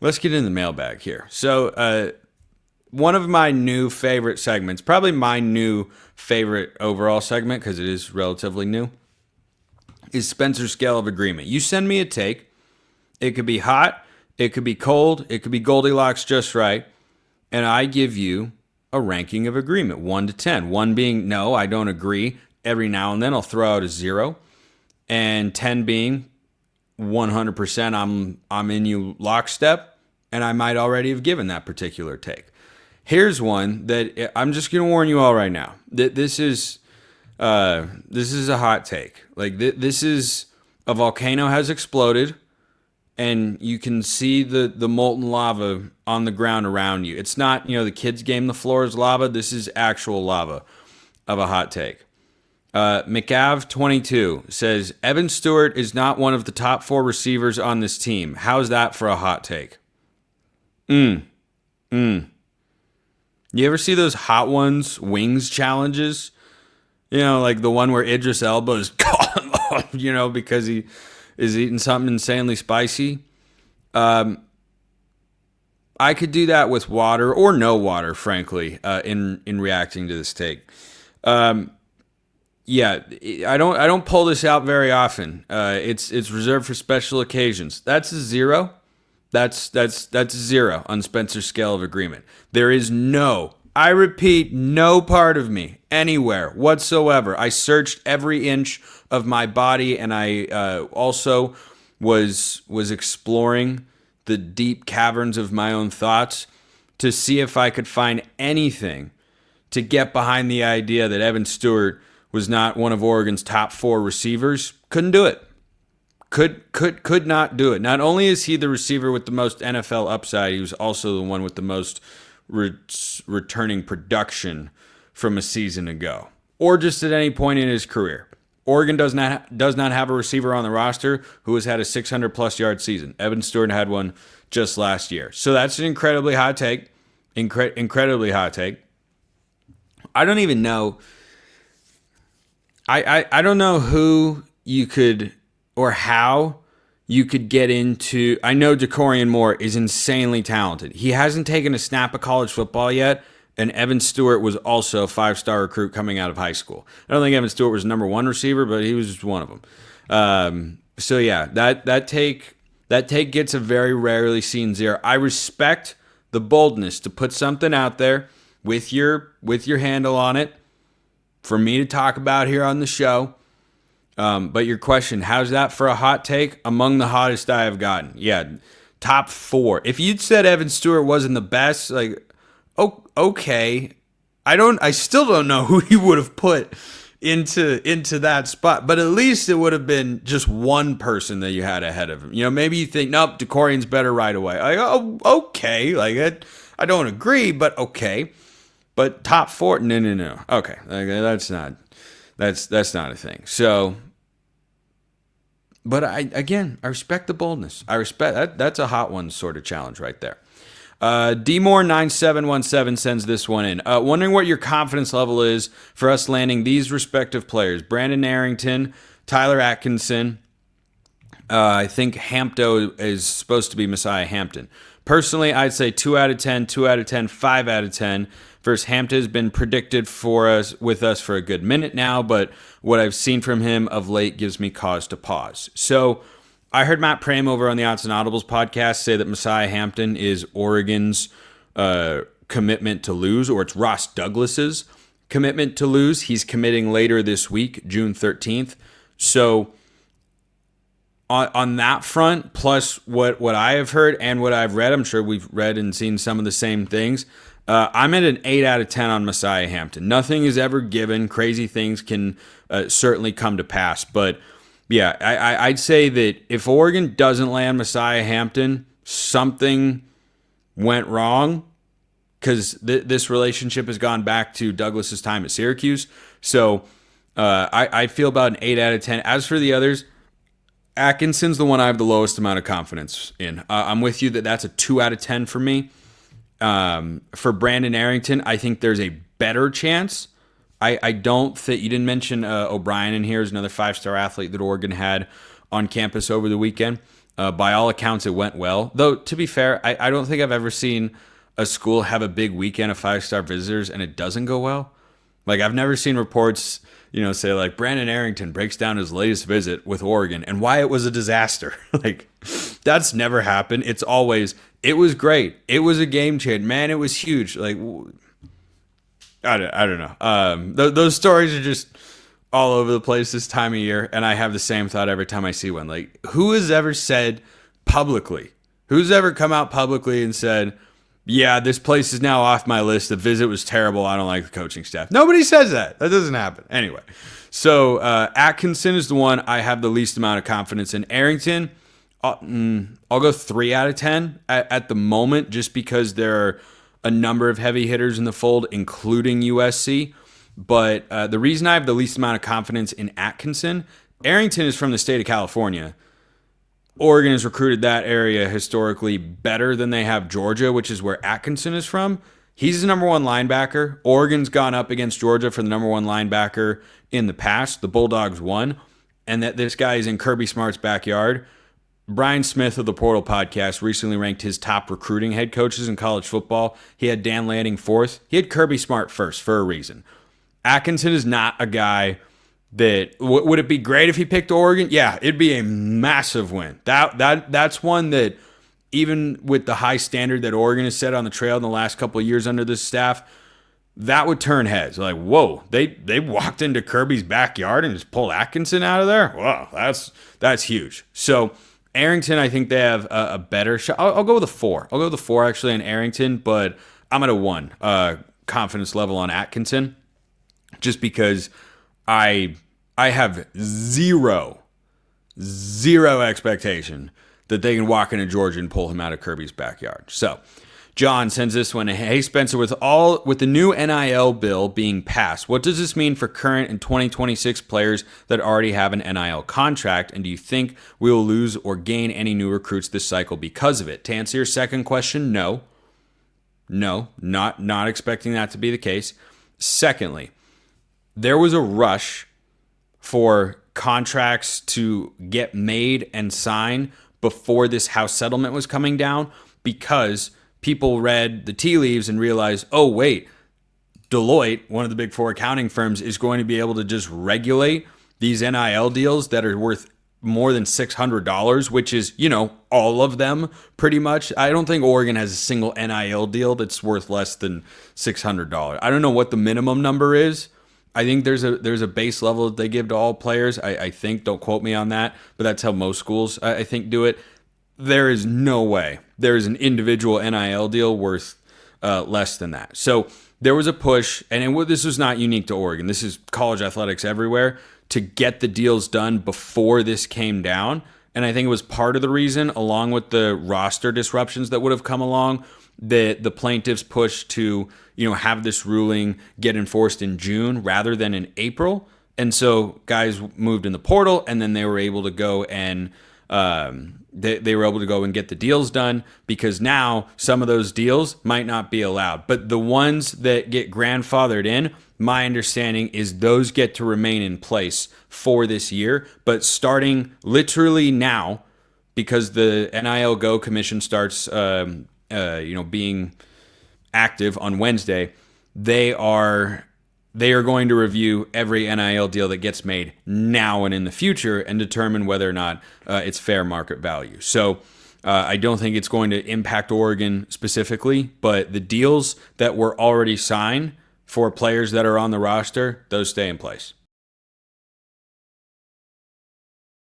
let's get in the mailbag here. So, one of my new favorite segments, probably my new favorite overall segment because it is relatively new, is Spencer's Scale of Agreement. You send me a take. It could be hot. It could be cold. It could be Goldilocks just right. And I give you a ranking of agreement, 1 to 10. 1 being, no, I don't agree. Every now and then I'll throw out a 0. And 10 being 100% I'm in you lockstep, and I might already have given that particular take. Here's one that I'm just going to warn you all right now. This is a hot take. Like this is a volcano has exploded, and you can see the molten lava on the ground around you. It's not, the kids' game, the floor is lava. This is actual lava of a hot take. McAv22 says, Evan Stewart is not one of the top 4 receivers on this team. How's that for a hot take? You ever see those Hot Ones wings challenges? Like the one where Idris Elba is calling off, because he is eating something insanely spicy. I could do that with water or no water, frankly, in reacting to this take. Yeah, I don't pull this out very often. It's reserved for special occasions. That's a 0. That's a 0 on Spencer's Scale of Agreement. There is I repeat, no part of me anywhere whatsoever. I searched every inch of my body, and I also was exploring the deep caverns of my own thoughts to see if I could find anything to get behind the idea that Evan Stewart was not one of Oregon's top 4 receivers. Couldn't do it. Could not do it. Not only is he the receiver with the most NFL upside, he was also the one with the most returning production from a season ago, or just at any point in his career. Oregon does not have a receiver on the roster who has had a 600-plus yard season. Evan Stewart had one just last year. So that's an incredibly hot take. Incredibly hot take. I don't even know. I don't know who you could or how you could get into. I know DeCorian Moore is insanely talented. He hasn't taken a snap of college football yet, and Evan Stewart was also a 5-star recruit coming out of high school. I don't think Evan Stewart was number 1 receiver, but he was just one of them. So yeah, that take gets a very rarely seen 0. I respect the boldness to put something out there with your handle on it for me to talk about here on the show. But your question, how's that for a hot take? Among the hottest I have gotten. Yeah, top 4. If you'd said Evan Stewart wasn't the best, like, okay. I still don't know who you would have put into that spot, but at least it would have been just one person that you had ahead of him. Maybe you think, nope, DeCorian's better right away. Like, oh, okay. Like, I don't agree, but okay. But top 4, no. Okay, that's not a thing. So, but I respect the boldness. I respect that. That's a hot one sort of challenge right there. DMore9717 sends this one in. Wondering what your confidence level is for us landing these respective players: Brandon Arrington, Tyler Atkinson. I think Hampton is supposed to be Messiah Hampton. Personally, I'd say 2 out of 10, 2 out of 10, 5 out of 10. First, Hampton has been predicted with us for a good minute now, but what I've seen from him of late gives me cause to pause. So I heard Matt Prame over on the Odds and Audibles podcast say that Messiah Hampton is Oregon's commitment to lose, or it's Ross Douglas's commitment to lose. He's committing later this week, June 13th. So on that front, plus what I have heard and what I've read, I'm sure we've read and seen some of the same things. I'm at an 8 out of 10 on Messiah Hampton. Nothing is ever given. Crazy things can certainly come to pass. But yeah, I'd say that if Oregon doesn't land Messiah Hampton, something went wrong, because this relationship has gone back to Douglas's time at Syracuse. So I feel about an 8 out of 10. As for the others, Atkinson's the one I have the lowest amount of confidence in. I'm with you that that's a 2 out of 10 for me. For Brandon Arrington, I think there's a better chance. I don't think you didn't mention O'Brien in here as another 5-star athlete that Oregon had on campus over the weekend. By all accounts, it went well. Though, to be fair, I don't think I've ever seen a school have a big weekend of 5-star visitors and it doesn't go well. Like, I've never seen reports, say like Brandon Arrington breaks down his latest visit with Oregon and why it was a disaster. Like, that's never happened. It's always, it was great. It was a game changer. Man, it was huge. Like, I don't know. Those stories are just all over the place this time of year, and I have the same thought every time I see one. Like, who has ever said publicly, who's ever come out publicly and said, yeah, this place is now off my list. The visit was terrible. I don't like the coaching staff. Nobody says that. That doesn't happen. Anyway, so Atkinson is the one I have the least amount of confidence in. Arrington, I'll go 3 out of 10 at the moment, just because there are a number of heavy hitters in the fold, including USC. But the reason I have the least amount of confidence in Atkinson, Arrington is from the state of California. Oregon has recruited that area historically better than they have Georgia, which is where Atkinson is from. He's the number 1 linebacker. Oregon's gone up against Georgia for the number 1 linebacker in the past. The Bulldogs won. And that this guy is in Kirby Smart's backyard. Brian Smith of the Portal Podcast recently ranked his top recruiting head coaches in college football. He had Dan Lanning 4th. He had Kirby Smart 1st for a reason. Atkinson is not a guy that would it be great if he picked Oregon? Yeah, it'd be a massive win. That's one that, even with the high standard that Oregon has set on the trail in the last couple of years under this staff, that would turn heads. Like, whoa, they walked into Kirby's backyard and just pulled Atkinson out of there. Wow, that's huge. So Arrington, I think they have a better shot. I'll go with a 4. I'll go with a 4 actually on Arrington, but I'm at a 1 confidence level on Atkinson, just because I have zero expectation that they can walk into Georgia and pull him out of Kirby's backyard. So John sends this one. Hey, Spencer, with the new NIL bill being passed, what does this mean for current and 2026 players that already have an NIL contract? And do you think we will lose or gain any new recruits this cycle because of it? To answer your second question, no, not expecting that to be the case. Secondly, there was a rush for contracts to get made and signed before this House settlement was coming down, because people read the tea leaves and realized, oh, wait, Deloitte, one of the big 4 accounting firms, is going to be able to just regulate these NIL deals that are worth more than $600, which is, all of them pretty much. I don't think Oregon has a single NIL deal that's worth less than $600. I don't know what the minimum number is. I think there's a base level that they give to all players. I think, don't quote me on that, but that's how most schools, I think, do it. There is no way there is an individual NIL deal worth less than that. So there was a push, and this was not unique to Oregon. This is college athletics everywhere, to get the deals done before this came down. And I think it was part of the reason, along with the roster disruptions that would have come along, that the plaintiffs pushed to, have this ruling get enforced in June rather than in April. And so guys moved in the portal, and then they were able to go and they were able to go and get the deals done, because now some of those deals might not be allowed. But the ones that get grandfathered in, my understanding is those get to remain in place for this year. But starting literally now, because the NIL Go Commission starts being active on Wednesday, they are going to review every NIL deal that gets made now and in the future and determine whether or not it's fair market value. So I don't think it's going to impact Oregon specifically, but the deals that were already signed for players that are on the roster, those stay in place.